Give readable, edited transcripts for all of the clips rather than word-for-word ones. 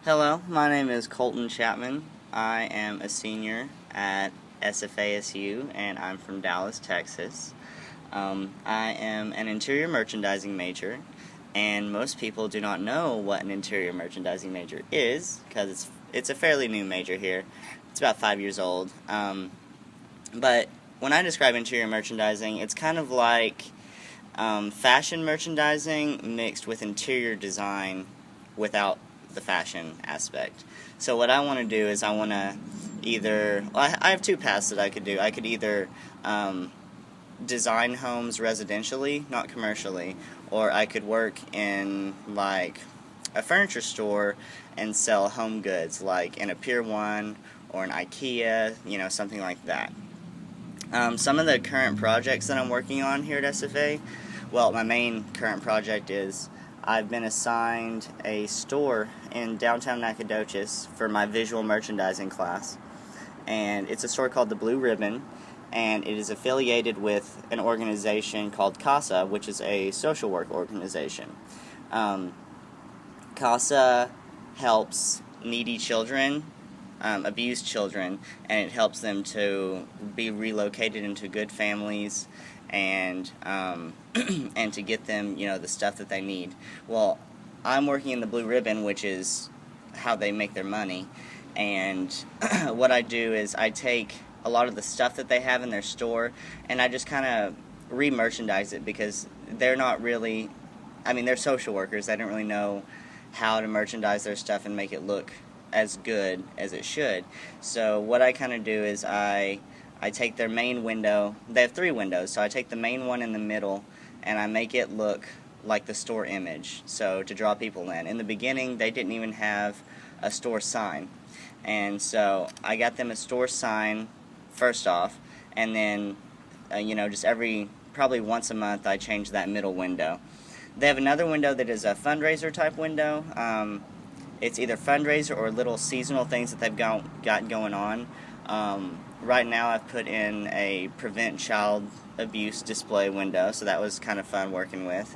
Hello, my name is Colton Chapman. I am a senior at SFASU and I'm from Dallas, Texas. I am an interior merchandising major, and most people do not know what an interior merchandising major is because it's a fairly new major here. It's about 5 years old. But when I describe interior merchandising, it's kind of like fashion merchandising mixed with interior design without the fashion aspect. So what I want to do is I want to I have two paths that I could do. I could either design homes residentially, not commercially, or I could work in like a furniture store and sell home goods like in a Pier 1 or an IKEA, something like that. Some of the current projects that I'm working on here at SFA, well, my main current project is I've been assigned a store in downtown Nacogdoches for my visual merchandising class. And it's a store called the Blue Ribbon, and it is affiliated with an organization called CASA, which is a social work organization. CASA helps needy children, abused children, and it helps them to be relocated into good families and and to get them, the stuff that they need. Well, I'm working in the Blue Ribbon, which is how they make their money, and what I do is I take a lot of the stuff that they have in their store and I just kind of re-merchandise it because they're not really, they're social workers. They don't really know how to merchandise their stuff and make it look as good as it should. So what I kind of do is I take their main window. They have 3 windows, so I take the main one in the middle and I make it look like the store image, so to draw people in. In the beginning, they didn't even have a store sign, and so I got them a store sign first off, and then just probably once a month I change that middle window. They have another window that is a fundraiser type window. It's either fundraiser or little seasonal things that they've got going on. Right now I've put in a prevent child abuse display window, so that was kind of fun working with.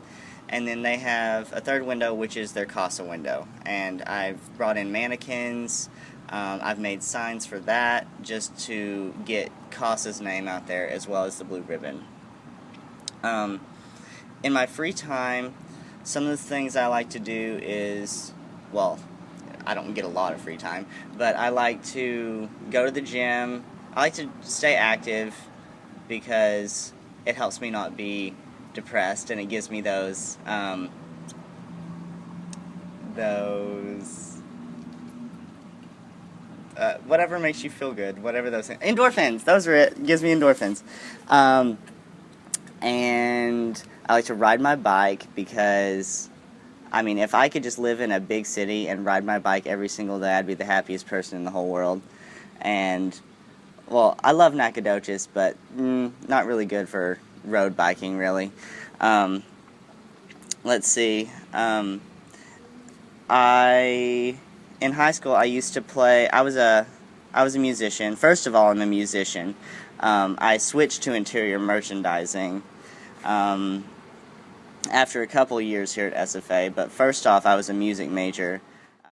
And then they have a third window, which is their CASA window, and I've brought in mannequins. I've made signs for that just to get CASA's name out there as well as the Blue Ribbon. In my free time, some of the things I like to do is, well, I don't get a lot of free time, but I like to go to the gym. I like to stay active because it helps me not be depressed, and it gives me those whatever makes you feel good, whatever those things. Endorphins, those are it. It gives me endorphins. And I like to ride my bike because, if I could just live in a big city and ride my bike every single day, I'd be the happiest person in the whole world. And, well, I love Nacogdoches, but not really good for road biking, really. Let's see. In high school, I used to play. I was a musician. First of all, I'm a musician. I switched to interior merchandising after a couple years here at SFA. But first off, I was a music major,